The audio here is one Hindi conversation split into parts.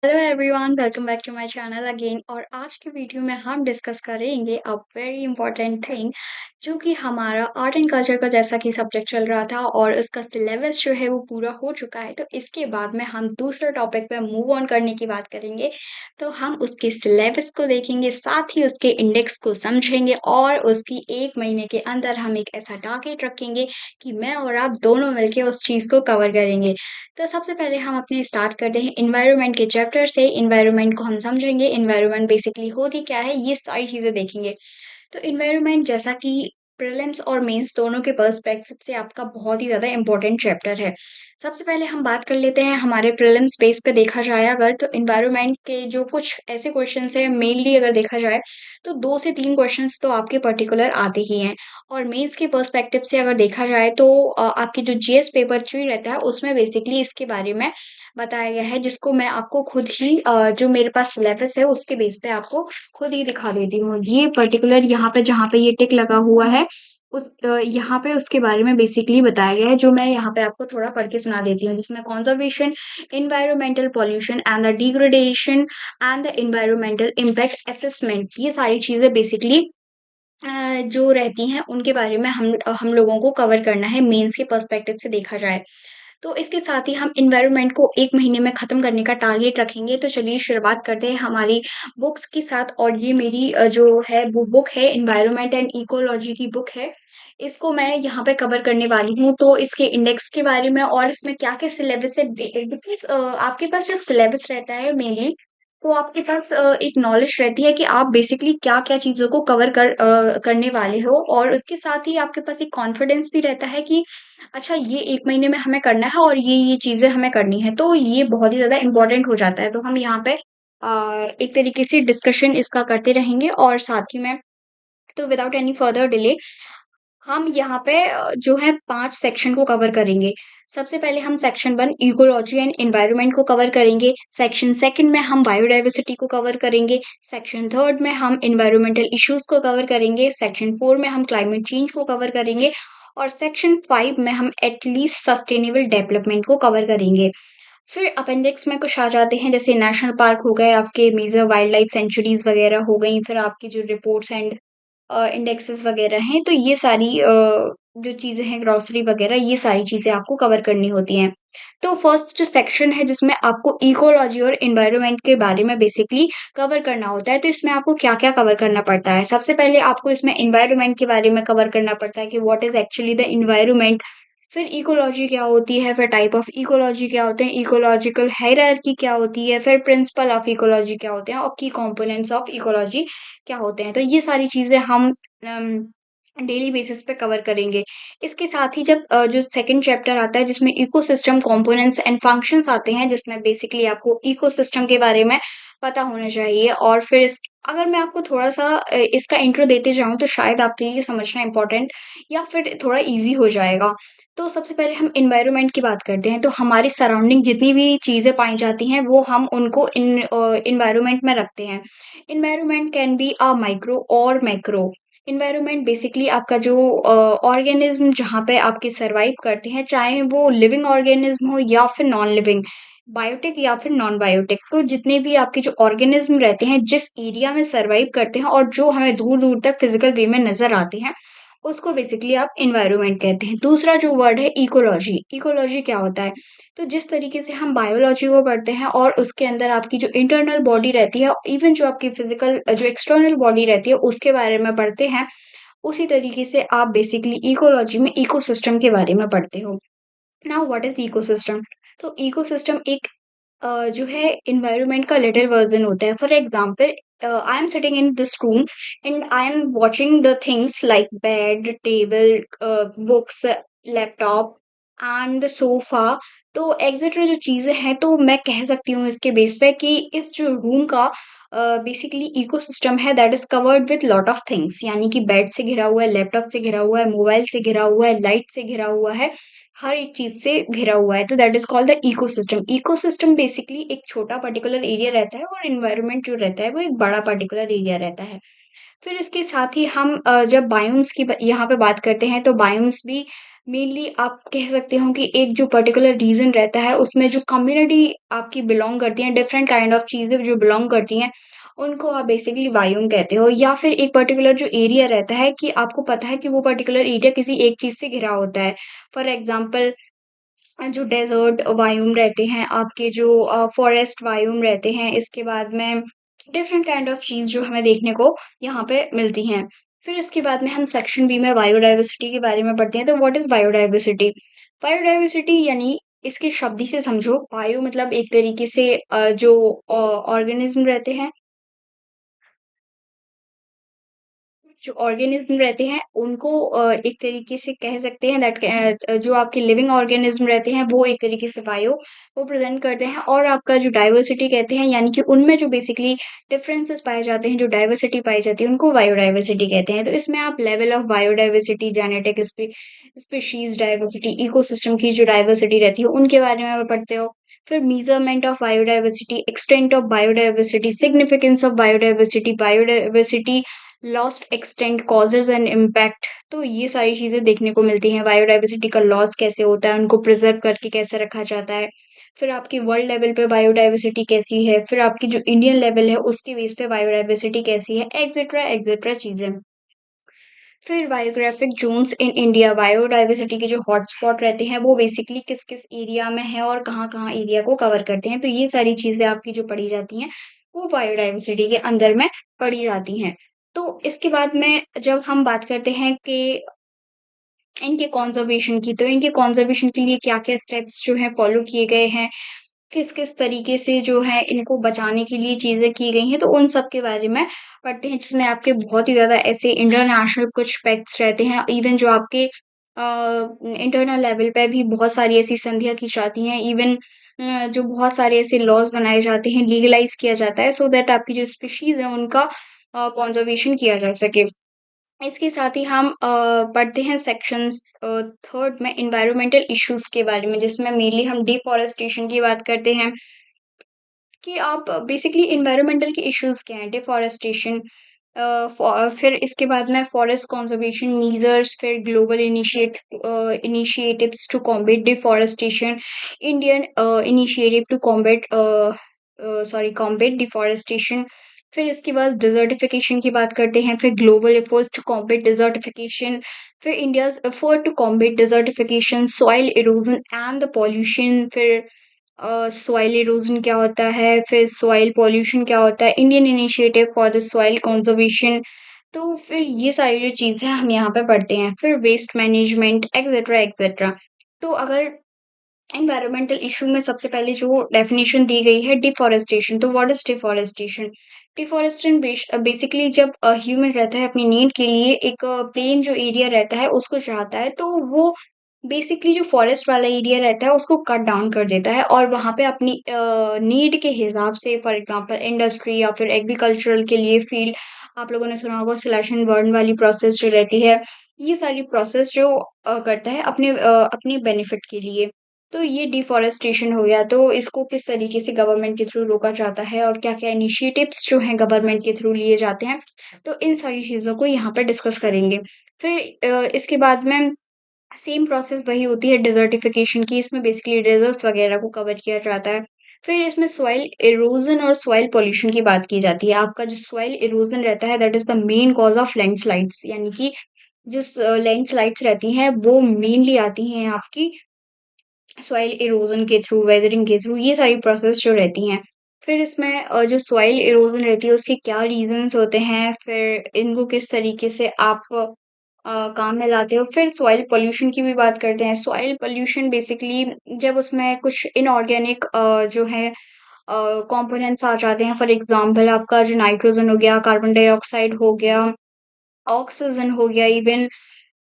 Hello everyone, welcome back to my channel again. और आज की वीडियो में हम डिस्कस करेंगे अ वेरी इंपॉर्टेंट थिंग, जो कि हमारा आर्ट एंड कल्चर का जैसा कि सब्जेक्ट चल रहा था और उसका सिलेबस जो है वो पूरा हो चुका है। तो इसके बाद में हम दूसरे टॉपिक पे मूव ऑन करने की बात करेंगे। तो हम उसके सिलेबस को देखेंगे, साथ ही उसके इंडेक्स को समझेंगे और उसकी 1 महीने के अंदर हम एक ऐसा टारगेट रखेंगे कि मैं और आप दोनों मिलके उस चीज़ को कवर करेंगे। तो सबसे पहले हम अपने स्टार्ट करते हैं एनवायरनमेंट के चैप्टर से। एनवायरनमेंट को हम समझेंगे, एनवायरनमेंट बेसिकली होती क्या है, ये सारी चीज़ें देखेंगे। तो एनवायरनमेंट जैसा कि प्रीलिम्स और मेंस दोनों के पर्सपेक्टिव से आपका बहुत ही ज़्यादा इम्पोर्टेंट चैप्टर है। सबसे पहले हम बात कर लेते हैं हमारे प्रीलिम्स बेस पे देखा जाए अगर, तो एनवायरनमेंट के जो कुछ ऐसे क्वेश्चंस हैं मेनली अगर देखा जाए, तो 2 से 3 क्वेश्चंस तो आपके पर्टिकुलर आते ही हैं। और मेंस के पर्सपेक्टिव से अगर देखा जाए तो आपके जो जीएस पेपर 3 रहता है उसमें बेसिकली इसके बारे में बताया गया है, जिसको मैं आपको खुद ही जो मेरे पास सिलेबस है उसके बेस पे आपको खुद ही दिखा देती हूँ। ये पर्टिकुलर यहाँ पे जहाँ पे ये टिक लगा हुआ है यहाँ पे उसके बारे में बेसिकली बताया गया है, जो मैं यहाँ पे आपको थोड़ा पढ़ के सुना देती हूँ, जिसमें conservation, environmental pollution and the degradation and the environmental impact assessment, ये सारी चीज़ें बेसिकली जो रहती हैं उनके बारे में हम लोगों को कवर करना है मेंस के पर्सपेक्टिव से देखा जाए। तो इसके साथ ही हम एनवायरनमेंट को 1 महीने में ख़त्म करने का टारगेट रखेंगे। तो चलिए शुरुआत करते हैं हमारी बुक्स के साथ। और ये मेरी जो है वो बुक है, एनवायरनमेंट एंड इकोलॉजी की बुक है। इसको मैं यहाँ पे कवर करने वाली हूँ। तो इसके इंडेक्स के बारे में और इसमें क्या-क्या सिलेबस है, बिकॉज़ आपके पास जब सिलेबस रहता है मेनली, तो आपके पास एक नॉलेज रहती है कि आप बेसिकली क्या-क्या चीज़ों को करने वाले हो, और उसके साथ ही आपके पास एक कॉन्फिडेंस भी रहता है कि अच्छा, ये 1 महीने में हमें करना है और ये चीज़ें हमें करनी है। तो ये बहुत ही ज़्यादा इम्पोर्टेंट हो जाता है। तो हम यहाँ पे एक तरीके से डिस्कशन इसका करते रहेंगे और साथ ही में, तो विदाउट एनी फर्दर डिले हम यहाँ पे जो है 5 सेक्शन को कवर करेंगे। सबसे पहले हम सेक्शन 1 इकोलॉजी एंड एनवायरनमेंट को कवर करेंगे। सेक्शन 2 में हम बायोडायवर्सिटी को कवर करेंगे। सेक्शन 3 में हम एनवायरमेंटल इश्यूज़ को कवर करेंगे। सेक्शन 4 में हम क्लाइमेट चेंज को कवर करेंगे और सेक्शन 5 में हम एटलीस्ट सस्टेनेबल डेवलपमेंट को कवर करेंगे। फिर अपेंडिक्स में कुछ आ जाते हैं, जैसे नेशनल पार्क हो गए, आपके मेजर वाइल्ड लाइफ सेंचुरीज़ वगैरह हो गई, फिर आपकी जो रिपोर्ट्स एंड इंडेक्सेस वगैरह हैं, तो ये सारी जो चीज़ें हैं, ग्रोसरी वगैरह, ये सारी चीज़ें आपको कवर करनी होती हैं। तो फर्स्ट जो सेक्शन है जिसमें आपको इकोलॉजी और एनवायरनमेंट के बारे में बेसिकली कवर करना होता है, तो इसमें आपको क्या-क्या कवर करना पड़ता है? सबसे पहले आपको इसमें एनवायरनमेंट के बारे में कवर करना पड़ता है कि what is actually the environment. फिर इकोलॉजी क्या होती है, फिर टाइप ऑफ इकोलॉजी क्या होते हैं, इकोलॉजिकल हायरार्की क्या होती है, फिर प्रिंसिपल ऑफ इकोलॉजी क्या होते हैं और की कंपोनेंट्स ऑफ इकोलॉजी क्या होते हैं। तो ये सारी चीज़ें हम डेली बेसिस पे कवर करेंगे। इसके साथ ही जब जो सेकंड चैप्टर आता है जिसमें इकोसिस्टम कंपोनेंट्स एंड फंक्शंस आते हैं, जिसमें बेसिकली आपको इकोसिस्टम के बारे में पता होना चाहिए। और फिर इस अगर मैं आपको थोड़ा-सा इसका इंट्रो देते जाऊँ तो शायद आपके लिए समझना इम्पोर्टेंट या फिर थोड़ा ईज़ी हो जाएगा। तो सबसे पहले हम एनवायरनमेंट की बात करते हैं, तो हमारी सराउंडिंग जितनी भी चीज़ें पाई जाती हैं वो हम उनको एनवायरनमेंट में रखते हैं। Environment can be a micro और मैक्रो। एनवायरनमेंट बेसिकली आपका जो ऑर्गेनिज़्म जहाँ पे आपके सर्वाइव करते हैं, चाहे वो लिविंग ऑर्गेनिज़्म हो या फिर नॉन लिविंग, बायोटिक या फिर नॉन बायोटिक, तो जितने भी आपके जो ऑर्गेनिज़्म रहते हैं, जिस एरिया में सर्वाइव करते हैं और जो हमें दूर-दूर तक फिज़िकल वे में नज़र आते हैं, उसको बेसिकली आप एनवायरनमेंट कहते हैं। दूसरा जो वर्ड है इकोलॉजी, इकोलॉजी क्या होता है? तो जिस तरीके से हम बायोलॉजी को पढ़ते हैं और उसके अंदर आपकी जो इंटरनल बॉडी रहती है, इवन जो आपकी फिज़िकल जो एक्सटर्नल बॉडी रहती है, उसके बारे में पढ़ते हैं, उसी तरीके से आप बेसिकली इकोलॉजी में इकोसिस्टम के बारे में पढ़ते हो। Now what is ecosystem? तो इकोसिस्टम एक जो है एनवायरनमेंट का लिटिल वर्ज़न होता है। For example, I am sitting in this room and I am watching the things like bed, table, books, laptop and the sofa. तो एक्सेट्रा जो चीज़ें हैं, तो मैं कह सकती हूँ इसके बेस पे कि इस जो रूम का बेसिकली इकोसिस्टम है, that is covered with lot of things, यानी कि बेड से घिरा हुआ है, लैपटॉप से घिरा हुआ है, मोबाइल से घिरा हुआ है, लाइट से घिरा हुआ है, हर एक चीज़ से घिरा हुआ है। तो that is called the ecosystem. Ecosystem basically एक छोटा पर्टिकुलर एरिया रहता है और एनवायरनमेंट जो रहता है वो एक बड़ा पर्टिकुलर एरिया रहता है। फिर इसके साथ ही हम जब बायोम्स की यहाँ पे बात करते हैं, तो बायोम्स भी मेनली आप कह सकते हो कि एक जो पर्टिकुलर रीजन रहता है उसमें जो कम्युनिटी आपकी बिलोंग करती है, डिफरेंट काइंड ऑफ चीज़ें जो बिलोंग करती हैं, उनको आप बेसिकली वायुम कहते हो। या फिर एक पर्टिकुलर जो एरिया रहता है कि आपको पता है कि वो पर्टिकुलर एरिया किसी एक चीज़ से घिरा होता है। फॉर एग्ज़ाम्पल जो डेज़र्ट वायुम रहते हैं, आपके जो फॉरेस्ट वायुम रहते हैं, इसके बाद में डिफरेंट काइंड ऑफ चीज़ जो हमें देखने को यहाँ पे मिलती हैं। फिर इसके बाद में हम सेक्शन बी में बायोडायवर्सिटी के बारे में पढ़ते हैं, तो व्हाट इज़ बायोडायवर्सिटी? बायोडायवर्सिटी यानी इसके शब्द ही से समझो, बायो मतलब एक तरीके से जो ऑर्गेनिज़्म रहते हैं, जो ऑर्गेनिज़्म रहते हैं उनको एक तरीके से कह सकते हैं दैट जो आपके लिविंग ऑर्गेनिज़्म रहते हैं वो एक तरीके से बायो वो प्रेज़ेंट करते हैं, और आपका जो डाइवर्सिटी कहते हैं यानी कि उनमें जो बेसिकली डिफरेंसेस पाए जाते हैं, जो डाइवर्सिटी पाई जाती है उनको बायोडाइवर्सिटी कहते हैं। तो इसमें आप level of biodiversity, genetic species diversity, ecosystem की जो डाइवर्सिटी रहती है उनके बारे में पढ़ते हो। फिर measurement of biodiversity, extent of biodiversity, significance of biodiversity, biodiversity lost extent causes and impact. तो ये सारी चीज़ें देखने को मिलती हैं, बायोडायवर्सिटी का लॉस कैसे होता है, उनको प्रिज़र्व करके कैसे रखा जाता है। फिर आपकी वर्ल्ड लेवल पे बायोडायवर्सिटी कैसी है, फिर आपकी जो इंडियन लेवल है उसके बेस पे बायोडायवर्सिटी कैसी है, एक्सेट्रा चीज़ें। फिर biographic zones in India, biodiversity के जो हॉटस्पॉट रहते हैं वो बेसिकली किस-किस एरिया में है और कहाँ-कहाँ एरिया को कवर करते हैं। तो ये सारी चीज़ें आपकी जो पढ़ी जाती हैं, वो बायोडायवर्सिटी के अंदर में पढ़ी जाती हैं। तो इसके बाद में जब हम बात करते हैं कि इनके कंज़र्वेशन की, तो इनके कंज़र्वेशन के लिए क्या-क्या स्टेप्स जो हैं फ़ॉलो किए गए हैं, किस-किस तरीके से जो है इनको बचाने के लिए चीज़ें की गई हैं, तो उन सब के बारे में पढ़ते हैं, जिसमें आपके बहुत ही ज़्यादा ऐसे इंटरनेशनल कुछ फैक्ट्स रहते हैं, इवन जो आपके इंटरनल लेवल पे भी बहुत सारी ऐसी संधियाँ की जाती हैं, इवन जो बहुत सारे ऐसे लॉज़ बनाए जाते हैं, लीगलाइज़ किया जाता है सो दैट आपकी जो स्पीशीज़ है उनका कंज़र्वेशन किया जा सके। इसके साथ ही हम पढ़ते हैं सेक्शंस 3rd में एनवायरमेंटल इश्यूज़ के बारे में, जिसमें मेनली हम डिफ़ॉरेस्टेशन की बात करते हैं कि आप बेसिकली एनवायरमेंटल के इश्यूज़ क्या हैं? डिफ़ॉरेस्टेशन फिर इसके बाद में फॉरेस्ट कंज़र्वेशन मीज़र्स, फिर global initiatives to combat deforestation, Indian initiative to combat deforestation. फिर इसके बाद डिज़र्टिफ़िकेशन की बात करते हैं, फिर global efforts to combat desertification, फिर India's effort to combat desertification, soil erosion and the pollution, फिर सॉइल इरोज़न क्या होता है, फिर सॉइल पॉल्यूशन क्या होता है, Indian initiative for the soil conservation. तो फिर ये सारी जो चीज़ें हम यहाँ पे पढ़ते हैं, फिर वेस्ट मैनेजमेंट एक्सेट्रा। तो अगर एनवायरमेंटल इश्यू में सबसे पहले जो डेफिनिशन दी गई है डिफॉरेस्टेशन, तो what is deforestation? Deforestation basically जब ह्यूमन रहता है अपनी नीड के लिए एक प्लेन जो एरिया रहता है उसको चाहता है, तो वो बेसिकली जो फॉरेस्ट वाला एरिया रहता है उसको कट डाउन कर देता है और वहाँ पे अपनी नीड के हिसाब से फॉर एग्ज़ाम्पल इंडस्ट्री या फिर एग्रीकल्चरल के लिए फील्ड, आप लोगों ने सुना होगा स्लैश एंड बर्न वाली प्रोसेस जो रहती है, ये सारी प्रोसेस जो करता है अपने बेनिफिट के लिए। तो ये डिफ़ॉरेस्टेशन हो गया, तो इसको किस तरीके से गवर्नमेंट के थ्रू रोका जाता है और क्या-क्या इनिशिएटिव्स जो हैं गवर्नमेंट के थ्रू लिए जाते हैं, तो इन सारी चीज़ों को यहाँ पे डिस्कस करेंगे। फिर इसके बाद में सेम प्रोसेस वही होती है डिज़र्टिफ़िकेशन की, इसमें बेसिकली डेज़र्ट्स वगैरह को कवर किया जाता है। फिर इसमें सॉइल इरोज़न और सॉइल पॉल्यूशन की बात की जाती है। आपका जो सॉइल इरोज़न रहता है that is the main cause of landslides, यानी कि जो लैंडस्लाइड्स रहती हैं वो मेनली आती हैं आपकी सॉइल इरोज़न के थ्रू, वेदरिंग के थ्रू, ये सारी प्रोसेस जो रहती हैं। फिर इसमें जो सॉइल इरोज़न रहती है उसके क्या रीज़न्स होते हैं, फिर इनको किस तरीके से आप काम में लाते हो। फिर सॉइल पॉल्यूशन की भी बात करते हैं। सॉइल पॉल्यूशन बेसिकली जब उसमें कुछ इनऑर्गेनिक जो है कंपोनेंट्स आ जाते हैं, फॉर एग्ज़ाम्पल आपका जो नाइट्रोजन हो गया, कार्बन डाइऑक्साइड हो गया, ऑक्सीजन हो गया, इवन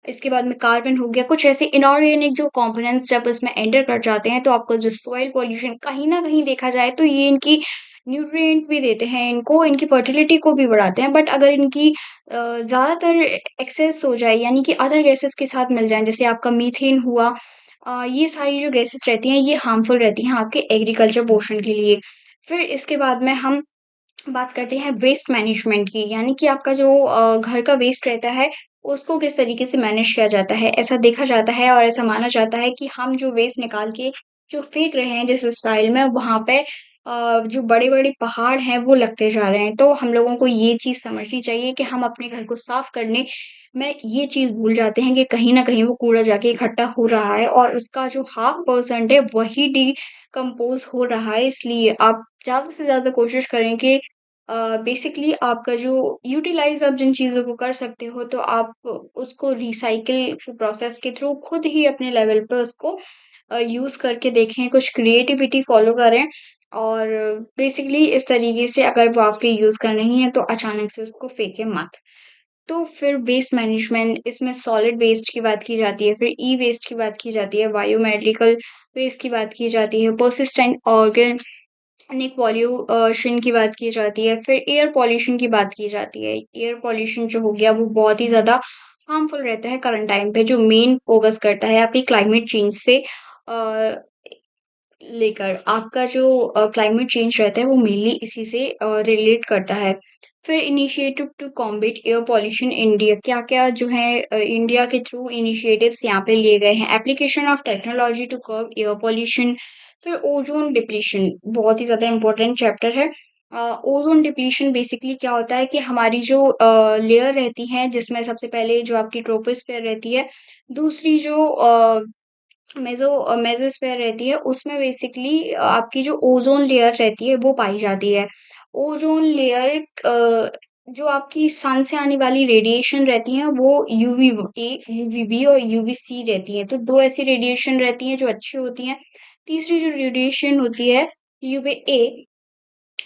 इसके बाद में कार्बन हो गया, कुछ ऐसे इनऑर्गेनिक जो कंपोनेंट्स जब इसमें एंटर कर जाते हैं, तो आपका जो सॉइल पॉल्यूशन कहीं न कहीं देखा जाए तो ये इनकी न्यूट्रिएंट भी देते हैं इनको, इनकी फर्टिलिटी को भी बढ़ाते हैं। बट अगर इनकी ज़्यादातर एक्सेस हो जाए यानी कि अदर गैसेस के साथ मिल जाएँ, जैसे आपका मीथेन हुआ, ये सारी जो गैसेस रहती हैं, ये हार्मफुल रहती हैं आपके एग्रीकल्चर पोर्शन के लिए। फिर इसके बाद में हम बात करते हैं वेस्ट मैनेजमेंट की, यानी कि आपका जो घर का वेस्ट रहता है उसको किस तरीके से मैनेज किया जाता है। ऐसा देखा जाता है और ऐसा माना जाता है कि हम जो वेस्ट निकाल के जो फेंक रहे हैं जिस स्टाइल में, वहाँ पे जो बड़े-बड़े पहाड़ हैं वो लगते जा रहे हैं। तो हम लोगों को ये चीज़ समझनी चाहिए कि हम अपने घर को साफ करने में ये चीज़ भूल जाते हैं कि कहीं न कहीं वो कूड़ा जाके इकट्ठा हो रहा है और उसका जो हाफ परसेंट है वही डिकम्पोज़ हो रहा है। इसलिए आप ज़्यादा से ज़्यादा कोशिश करें कि बेसिकली आपका जो यूटिलाइज़ आप जिन चीज़ों को कर सकते हो, तो आप उसको रिसाइकिल प्रोसेस के थ्रू खुद ही अपने लेवल पे उसको यूज़ करके देखें, कुछ क्रिएटिविटी फ़ॉलो करें और बेसिकली इस तरीके से अगर वो आपके यूज़ का नहीं है, तो अचानक से उसको फेंकें मत। तो फिर वेस्ट मैनेजमेंट इसमें सॉलिड वेस्ट की बात की जाती है, फिर ई-वेस्ट की बात की जाती है, बायोमेडिकल वेस्ट की बात की जाती है, पर्सिस्टेंट ऑर्गन निक पॉल्यूशन की बात की जाती है, फिर एयर पॉल्यूशन की बात की जाती है। एयर पॉल्यूशन जो हो गया वो बहुत ही ज़्यादा हार्मफुल रहता है करंट टाइम पे, जो मेन फ़ोकस करता है आपकी क्लाइमेट चेंज से अ, लेकर आपका जो क्लाइमेट चेंज रहता है वो मेनली इसी से रिलेट करता है। फिर initiative to combat air pollution India क्या-क्या जो है इंडिया के थ्रू इनिशिएटिव्स यहाँ पे लिए गए हैं। Application of technology to curb air pollution, फिर ओज़ोन डिप्लीशन बहुत ही ज़्यादा इम्पोर्टेंट चैप्टर है। ओज़ोन डिप्लीशन बेसिकली क्या होता है कि हमारी जो लेयर रहती है जिसमें सबसे पहले जो आपकी ट्रोपोस्फियर रहती है, दूसरी जो मेसोस्फीयर रहती है, उसमें बेसिकली आपकी जो ओज़ोन लेयर रहती है, वो पाई जाती है। ओज़ोन लेयर जो आपकी सन से आने वाली रेडिएशन रहती हैं, वो यूवीबी और यूवीसी रहती हैं। तो 2 ऐसी रेडिएशन रहती हैं, जो अच्छी होती हैं। तीसरी जो रेडिएशन होती है, यूवीए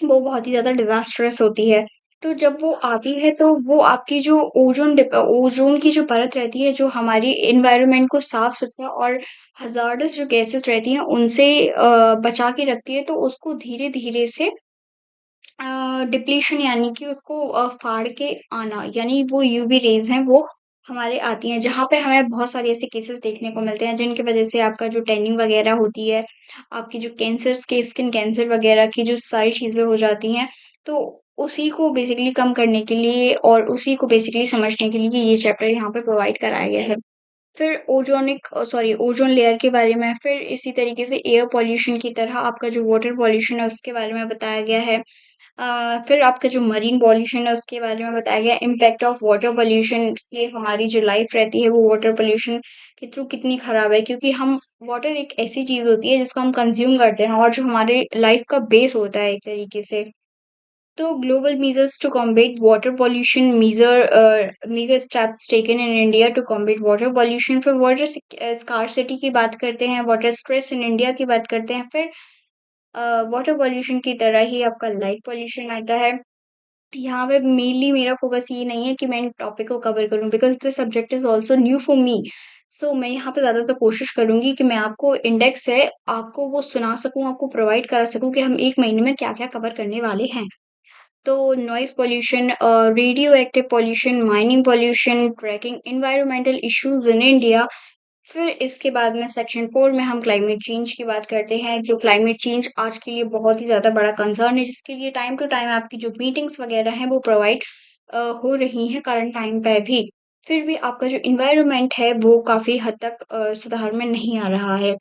वो बहुत ही ज़्यादा डिज़ास्ट्रस होती है। तो जब वो आती है तो वो आपकी जो ओज़ोन की जो परत रहती है, जो हमारी एनवायरनमेंट को साफ-सुथरा और हज़ार्डस जो गैसेज़ रहती हैं उनसे बचा के रखती है, तो उसको धीरे-धीरे से डिप्लीशन यानी कि उसको फाड़ के आना, यानी वो यूवी रेज़ हैं वो हमारे आती हैं, जहाँ पे हमें बहुत सारे ऐसे केसेस देखने को मिलते हैं जिनकी वज़ह से आपका जो टैनिंग वग़ैरह होती है, आपकी जो कैंसर्स के स्किन कैंसर वग़ैरह की जो सारी चीज़ें हो जाती हैं, तो उसी को बेसिकली कम करने के लिए और उसी को बेसिकली समझने के लिए ये चैप्टर यहाँ पे प्रोवाइड कराया गया है। फिर ओज़ोन लेयर के बारे में, फिर इसी तरीके से एयर पॉल्यूशन की तरह आपका जो वाटर पॉल्यूशन है उसके बारे में बताया गया है। फिर आपका जो मरीन पॉल्यूशन है उसके बारे में बताया गया, इम्पैक्ट ऑफ वाटर पॉल्यूशन, ये हमारी जो लाइफ रहती है वो वाटर पॉल्यूशन के थ्रू कितनी खराब है, क्योंकि हम वाटर एक ऐसी चीज़ होती है जिसको हम कंज़्यूम करते हैं और जो हमारे लाइफ का बेस होता है एक तरीके से। तो global measures to combat water pollution, major steps taken in India to combat water pollution, फिर वाटर स्कार्सिटी की बात करते हैं, वाटर स्ट्रेस इन इंडिया की बात करते हैं, फिर वाटर पॉल्यूशन की तरह ही आपका लाइट पॉल्यूशन आता है। यहाँ पे मेनली मेरा फ़ोकस ये नहीं है कि मैं इन टॉपिक को कवर करूँ, because this subject is also new for me. So मैं यहाँ पे ज़्यादातर कोशिश करूँगी कि मैं आपको इंडेक्स है, आपको वो सुना सकूँ, आपको प्रोवाइड करा सकूँ कि हम 1 महीने में क्या-क्या कवर करने वाले हैं। तो noise pollution, radioactive pollution, mining pollution, tracking environmental issues in India, फिर इसके बाद में सेक्शन 4 में हम क्लाइमेट चेंज की बात करते हैं, जो क्लाइमेट चेंज आज के लिए बहुत ही ज़्यादा बड़ा कंसर्न है, जिसके लिए टाइम टू टाइम आपकी जो मीटिंग्स वगैरह हैं, वो प्रोवाइड हो रही हैं करंट टाइम पे भी। फिर भी आपका जो एनवायरनमेंट है, वो काफ़ी हद तक सुधार में नहीं आ रहा है।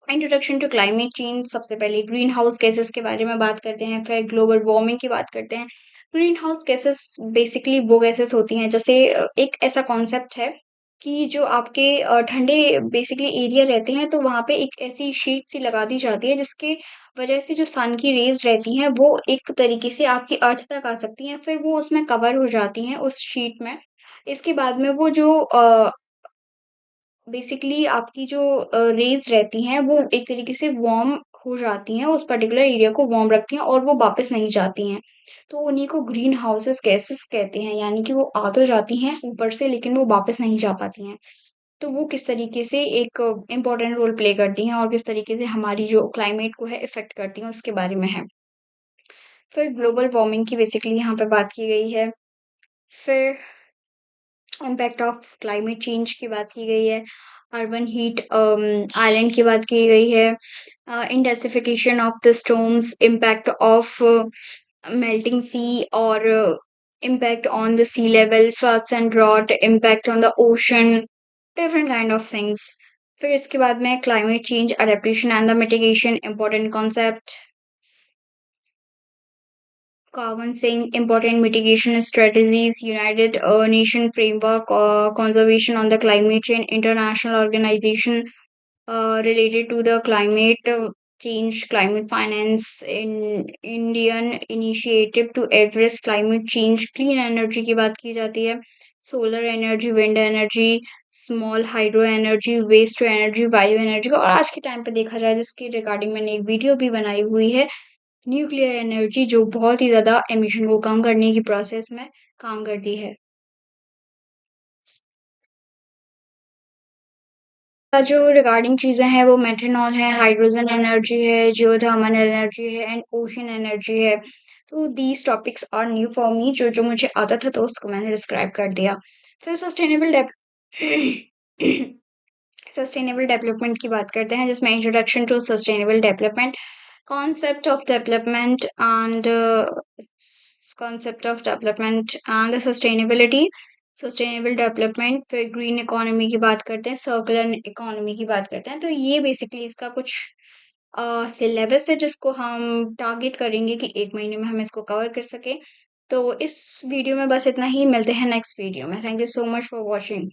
इंट्रोडक्शन टू क्लाइमेट चेंज, सबसे पहले ग्रीन हाउस गैसेस के बारे में बात करते हैं, फिर ग्लोबल वार्मिंग की बात करते हैं। ग्रीन हाउस गैसेस बेसिकली वो गैसेस होती हैं, जैसे एक ऐसा कॉन्सेप्ट है कि जो आपके ठंडे बेसिकली एरिया रहते हैं, तो वहाँ पे एक ऐसी शीट सी लगा दी जाती है जिसके वजह से जो सन की रेज रहती हैं वो एक तरीके से आपकी अर्थ तक आ सकती हैं, फिर वो उसमें कवर हो जाती हैं उस शीट में। इसके बाद में वो जो बेसिकली आपकी जो रेज़ रहती हैं, वो एक तरीके से वार्म हो जाती हैं, उस पर्टिकुलर एरिया को वार्म रखती हैं और वो वापस नहीं जाती हैं। तो उन्हीं को ग्रीन हाउसेस गैसेस कहते हैं, यानी कि वो आ तो जाती हैं ऊपर से, लेकिन वो वापस नहीं जा पाती हैं। तो वो किस तरीके से एक इम्पोर्टेंट रोल प्ले करती हैं और किस तरीके से हमारी जो क्लाइमेट को है इफ़ेक्ट करती हैं, उसके बारे में है। फिर ग्लोबल वार्मिंग की बेसिकली यहाँ पे बात की गई है। फिर इम्पैक्ट ऑफ क्लाइमेट चेंज की बात की गई है, अर्बन हीट आइलैंड की बात की गई है, intensification of the storms, impact of melting sea और impact on the sea level, floods and drought, impact on the ocean, different kind of things. फिर इसके बाद में climate change adaptation and the mitigation important concept. Carbon sink important mitigation strategies, United Nation framework, conservation on the climate change, international organization related to the climate change, climate finance, in Indian initiative to address climate change, clean energy की बात की जाती है, solar energy, wind energy, small hydro energy, waste to energy, वायु energy और आज के टाइम पे देखा जाए जिसके रिगार्डिंग मैंने एक वीडियो भी बनाई हुई है, न्यूक्लियर एनर्जी जो बहुत ही ज़्यादा एमिशन को कम करने की प्रोसेस में काम करती है। जो रिगार्डिंग चीज़ें हैं वो मेथनॉल है, हाइड्रोजन एनर्जी है, जियोथर्मल एनर्जी है एंड ओशन एनर्जी है। तो these topics are new for me जो मुझे आता था तो उसको मैंने डिस्क्राइब कर दिया। फिर सस्टेनेबल डेवलपमेंट की बात करते हैं जिसमें introduction to sustainable development, concept of development and the sustainability, sustainable development, फिर ग्रीन इकोनॉमी की बात करते हैं, सर्कुलर इकोनॉमी की बात करते हैं। तो ये बेसिकली इसका कुछ सिलेबस है जिसको हम टारगेट करेंगे कि 1 महीने में हम इसको कवर कर सकें। तो इस वीडियो में बस इतना ही, मिलते हैं नेक्स्ट वीडियो में। Thank you so much for watching.